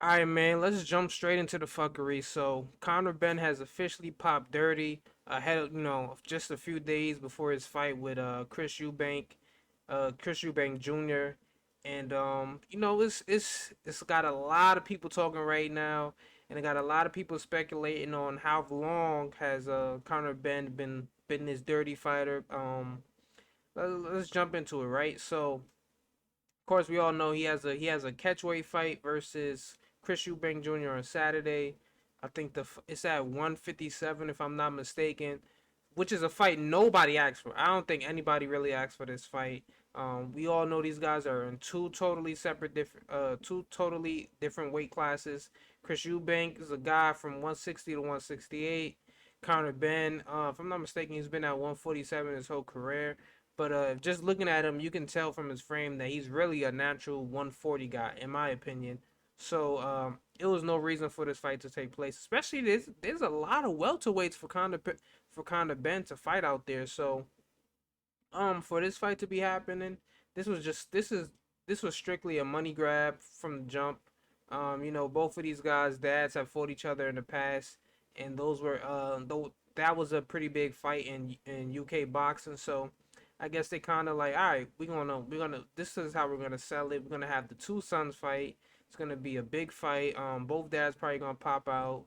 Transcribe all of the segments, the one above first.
All right, man. Let's jump straight into the fuckery. So, Conor Benn has officially popped dirty ahead of just a few days before his fight with Chris Eubank Jr. And it's got a lot of people talking right now, and it got a lot of people speculating on how long has Conor Benn been this dirty fighter. Let's jump into it, right? So, of course, we all know he has a catchweight fight versus Chris Eubank Jr. on Saturday. I think it's at 157 if I'm not mistaken, which is a fight nobody asked for. I don't think anybody really asked for this fight. We all know these guys are in two totally different weight classes. Chris Eubank is a guy from 160 to 168. Conor Benn, if I'm not mistaken, he's been at 147 his whole career. But just looking at him, you can tell from his frame that he's really a natural 140 guy, in my opinion. So it was no reason for this fight to take place. Especially there's a lot of welterweights for Conor Benn to fight out there. So for this fight to be happening, this was just this was strictly a money grab from the jump. Both of these guys' dads have fought each other in the past, and those were though that was a pretty big fight in UK boxing. So I guess they kind of like, all right, we're gonna this is how we're gonna sell it. We're gonna have the two sons fight. It's gonna be a big fight. Both dads probably gonna pop out.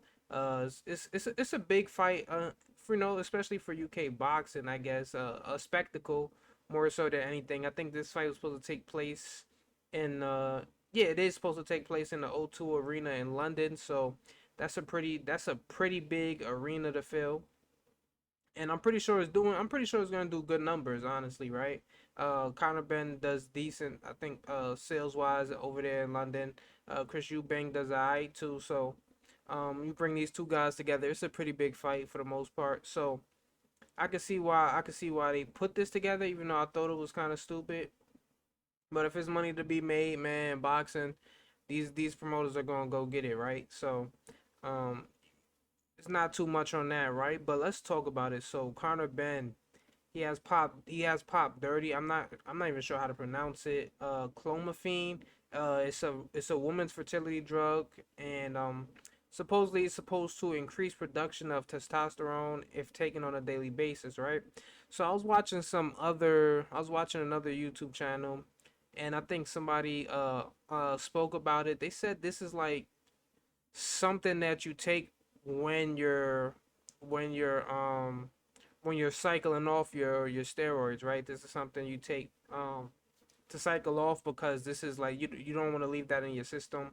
It's a big fight. For especially for UK boxing, I guess a spectacle more so than anything. I think this fight was supposed to take place in yeah, it is supposed to take place in the O2 Arena in London. So that's a pretty big arena to fill, and I'm pretty sure it's gonna do good numbers, honestly, right? Conor Benn does decent, I think, sales wise over there in London. Chris Eubank does alright too. So you bring these two guys together, it's a pretty big fight for the most part. So I could see why they put this together, even though I thought it was kind of stupid. But if it's money to be made, man, boxing, these promoters are gonna go get it, right? So um it's not too much on that, right? But let's talk about it. So Conor Benn, he has popped dirty. I'm not even sure how to pronounce it. Clomiphene. It's a woman's fertility drug, and supposedly it's supposed to increase production of testosterone if taken on a daily basis, right? So I was watching another YouTube channel, and I think somebody spoke about it. They said this is like something that you take when you're when you're um when you're cycling off your steroids, right? This is something you take to cycle off, because this is like you don't want to leave that in your system.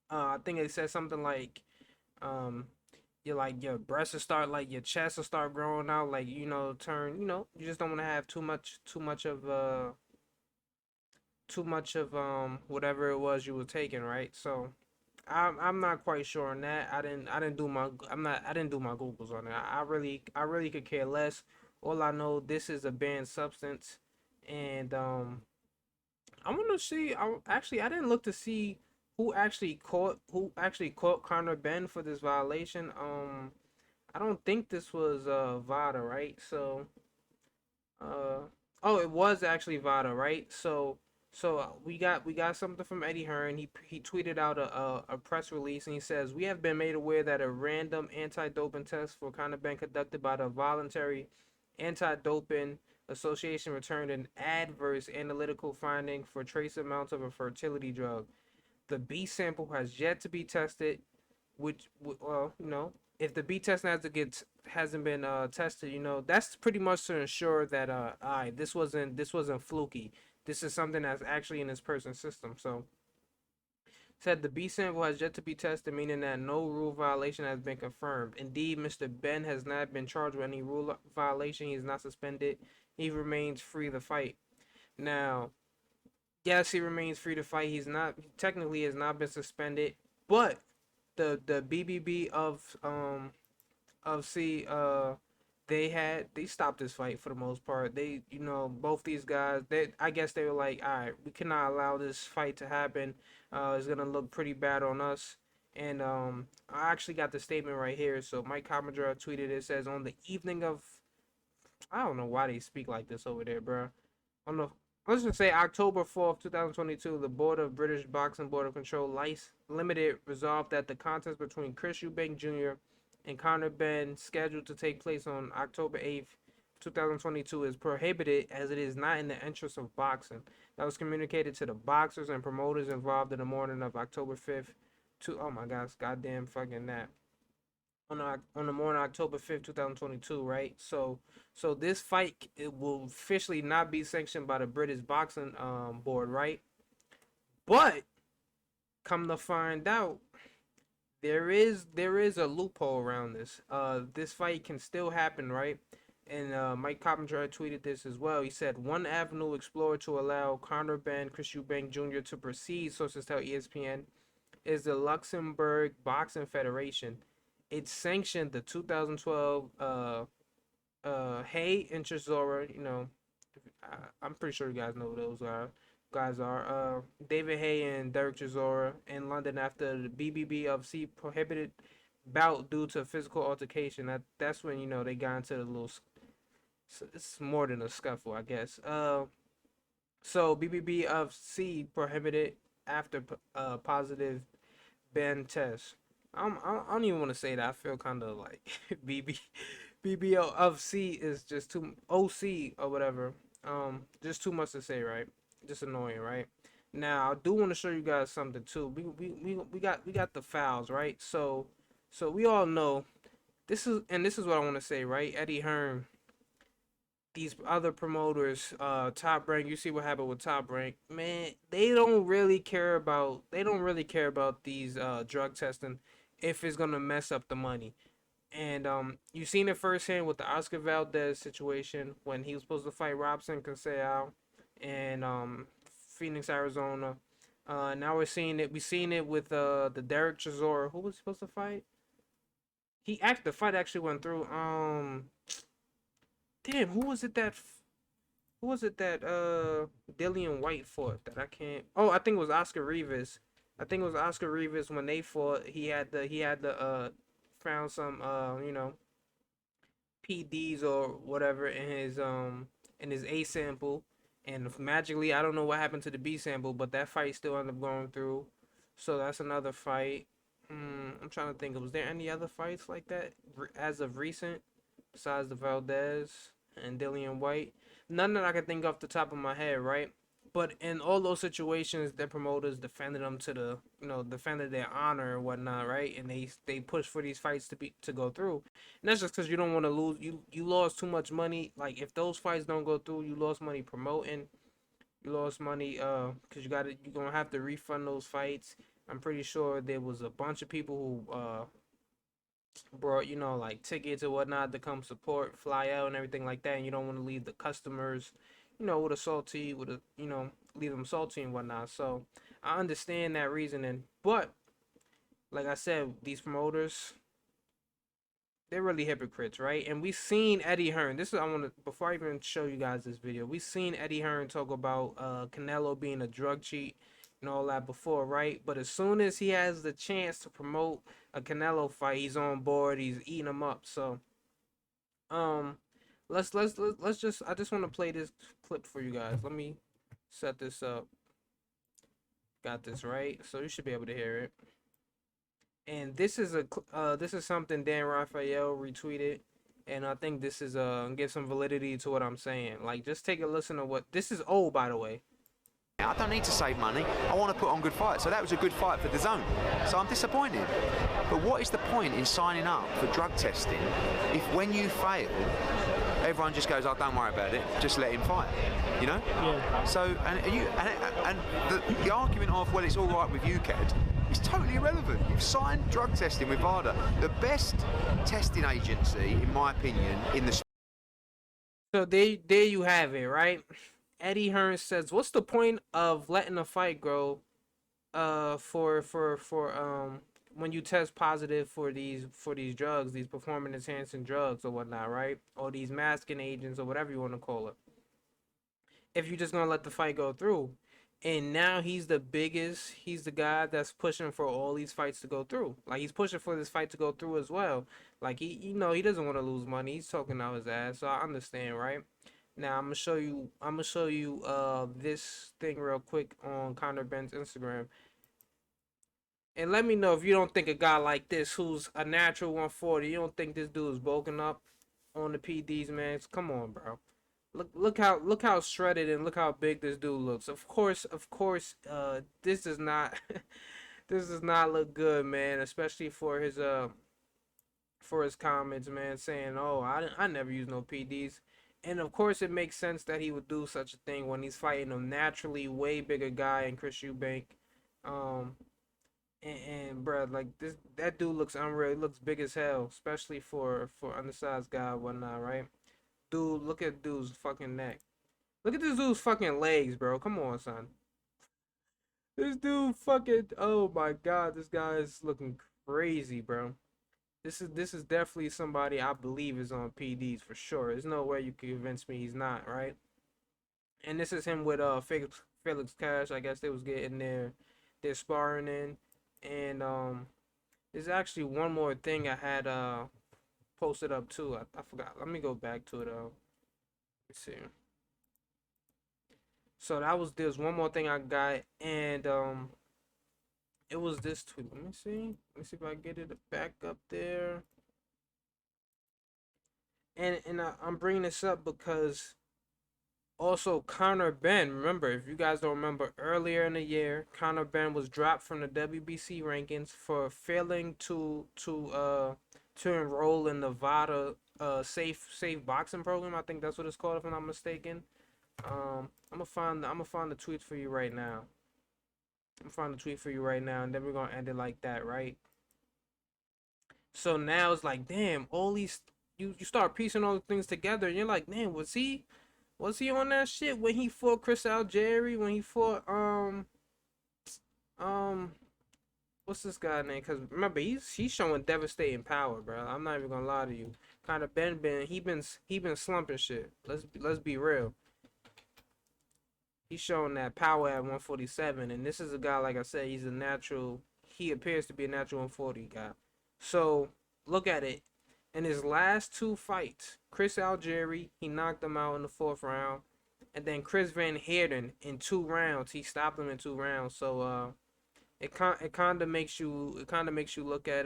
I think it says something like um your breasts will start, like your chest will start growing out, like turn, you just don't want to have too much of whatever it was you were taking, right? So I'm not quite sure on that. I didn't do my Googles on it. I really could care less. All I know, this is a banned substance, and I want to see. I didn't look to see who actually caught Conor Benn for this violation. I don't think this was VADA, right? So uh, oh, it was actually Vada, right? So we got something from Eddie Hearn. He tweeted out a press release, and he says, "We have been made aware that a random anti-doping test for Conor Ben conducted by the Voluntary Anti-Doping Association returned an adverse analytical finding for trace amounts of a fertility drug. The B sample has yet to be tested, which well, if the B test hasn't been tested, that's pretty much to ensure that alright, this wasn't fluky. This is something that's actually in this person's system. So said the B sample has yet to be tested, meaning that no rule violation has been confirmed. Indeed, Mr. Ben has not been charged with any rule violation. He is not suspended. He remains free to fight. Now, yes, he remains free to fight. He's not technically has not been suspended, but the BBB of C they stopped this fight for the most part. They both these guys, they I guess they were like, all right, we cannot allow this fight to happen. It's gonna look pretty bad on us. And I actually got the statement right here. So Mike Commodore tweeted, it says, on the evening of, I don't know why they speak like this over there, bro. On the let's just say October 4th, 2022, the Board of British Boxing Board of Control Limited resolved that the contest between Chris Eubank Jr. and Conor Benn, scheduled to take place on October 8th, 2022, is prohibited as it is not in the interest of boxing. That was communicated to the boxers and promoters involved in the morning of October 5th. Oh my gosh, goddamn fucking that. On the morning of October 5th, 2022, right? So this fight, it will officially not be sanctioned by the British Boxing Board, right? But come to find out, there is a loophole around this. This fight can still happen, right? And Mike Coppinger had tweeted this as well. He said one avenue explored to allow Conor Benn, Chris Eubank Jr. to proceed, sources tell ESPN, is the Luxembourg Boxing Federation. It sanctioned the 2012 Hay and Chisora. I'm pretty sure you guys know who those guys are. David Hay and Derek Chisora in London after the BBB prohibited bout due to physical altercation. That's when they got into the little. It's more than a scuffle, I guess. So BBB prohibited after positive Ben test. I don't even want to say that. I feel kind of like BB BBO of C is just too OC or whatever. Just too much to say, right? Just annoying, right? Now I do want to show you guys something too. We got the fouls, right? So we all know this is what I want to say, right? Eddie Hearn, these other promoters, Top Rank, you see what happened with Top Rank, man. They don't really care about these drug testing if it's gonna mess up the money. And you seen it firsthand with the Oscar Valdez situation when he was supposed to fight Robson Conseiao in Phoenix, Arizona. Now we're seeing it. We seen it with the Derek Chisora. Who was supposed to fight? The fight actually went through. Damn, who was it that Dillian White fought that I can't. Oh, I think it was Oscar Rivas. I think it was Oscar Rivas when they fought. He had the found some PDs or whatever in his A sample, and magically I don't know what happened to the B sample, but that fight still ended up going through. So that's another fight. I'm trying to think. Was there any other fights like that as of recent besides the Valdez and Dillian White? None that I can think off the top of my head, right? But in all those situations, their promoters defended them defended their honor and whatnot, right? And they pushed for these fights to go through. And that's just because you don't want to lose. You lost too much money. Like if those fights don't go through, you lost money promoting. You lost money because you're gonna have to refund those fights. I'm pretty sure there was a bunch of people who brought like tickets or whatnot to come support, fly out and everything like that, and you don't want to leave the customers with a salty, leave them salty and whatnot. So I understand that reasoning, but like I said, these promoters, they're really hypocrites, right? And we seen Eddie Hearn. I want to, before I even show you guys this video, we seen Eddie Hearn talk about Canelo being a drug cheat and all that before, right? But as soon as he has the chance to promote a Canelo fight, he's on board. He's eating them up. So, um, let's just. I just want to play this clip for you guys. Let me set this up. Got this right, so you should be able to hear it. And this is something Dan Raphael retweeted, and I think this is give some validity to what I'm saying. Like, just take a listen to what this is. Old, by the way. I don't need to save money. I want to put on good fights. So that was a good fight for the zone. So I'm disappointed. But what is the point in signing up for drug testing if when you fail, everyone just goes, "Oh, don't worry about it. Just let him fight." You know? Yeah. So the argument of, well, it's all right with UCAD is totally irrelevant. You've signed drug testing with VADA, the best testing agency, in my opinion, in the. So there you have it, right? Eddie Hearn says, "What's the point of letting a fight grow, for when you test positive for these drugs, these performance enhancing drugs or whatnot, right? Or these masking agents or whatever you want to call it. If you're just gonna let the fight go through." And now he's the guy that's pushing for all these fights to go through. Like he's pushing for this fight to go through as well. Like he doesn't want to lose money. He's talking out his ass. So I understand, right? Now I'm gonna show you this thing real quick on Conor Benn's Instagram. And let me know if you don't think a guy like this, who's a natural 140, you don't think this dude is bulking up on the PDs, man. Come on, bro. Look how shredded and look how big this dude looks. Of course, this does not this does not look good, man. Especially for his comments, man, saying, "Oh, I never use no PDs." And of course, it makes sense that he would do such a thing when he's fighting a naturally way bigger guy in Chris Eubank. Um, and bruh, like that dude looks unreal. He looks big as hell, especially for undersized guy and whatnot, right? Dude, look at dude's fucking neck. Look at this dude's fucking legs, bro. Come on, son. This dude fucking. Oh my god, this guy is looking crazy, bro. This is definitely somebody I believe is on PDs for sure. There's no way you can convince me he's not, right? And this is him with Felix Cash. I guess they was getting their sparring in, and there's actually one more thing I had posted up too. I forgot. Let me go back to it. Let's see. So there's one more thing I got, and it was this tweet. Let me see. Let me see if I get it back up there. I'm bringing this up because also Conor Benn. Remember, if you guys don't remember, earlier in the year, Conor Benn was dropped from the WBC rankings for failing to enroll in Nevada safe boxing program. I think that's what it's called, if I'm not mistaken. I'm gonna find the tweets for you right now. I'm gonna find the tweet for you right now, and then we're gonna end it like that, right? So now it's like, damn, all these you start piecing all the things together, and you're like, man, was he on that shit when he fought Chris Algieri? When he fought um what's this guy name? Because remember, he's showing devastating power, bro. I'm not even gonna lie to you. Kind of he been slumping shit. Let's be real. He's showing that power at 147, and this is a guy, like I said, he's a natural. He appears to be a natural 140 guy. So look at it. In his last two fights, Chris Algieri, he knocked him out in the fourth round, and then Chris Van Heerden in 2 rounds, he stopped him in 2 rounds. So it kind of makes you look at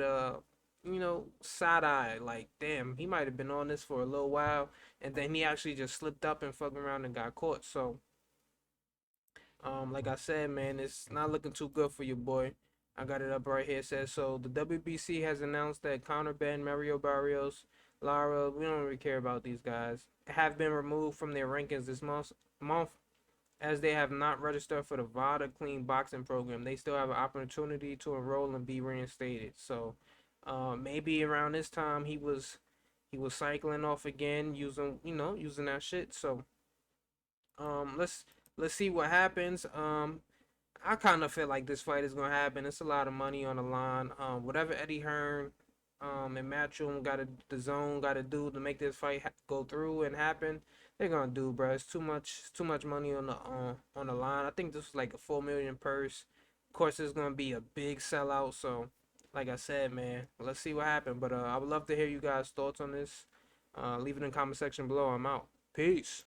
side eye, like, damn, he might have been on this for a little while, and then he actually just slipped up and fucking around and got caught. So like I said, man, it's not looking too good for your boy. I got it up right here. It says, so the WBC has announced that Conor Benn, Mario Barrios, Lara, we don't really care about these guys, have been removed from their rankings this month as they have not registered for the VADA Clean Boxing Program. They still have an opportunity to enroll and be reinstated. So maybe around this time he was cycling off again, using that shit. So let's see what happens. I kind of feel like this fight is gonna happen. It's a lot of money on the line. Whatever Eddie Hearn, and Matchroom the zone got to do to make this fight go through and happen, they're gonna do, bro. It's too much money on the line. I think this was like a 4 million purse. Of course, it's gonna be a big sellout. So, like I said, man, let's see what happens. But I would love to hear you guys' thoughts on this. Leave it in the comment section below. I'm out. Peace.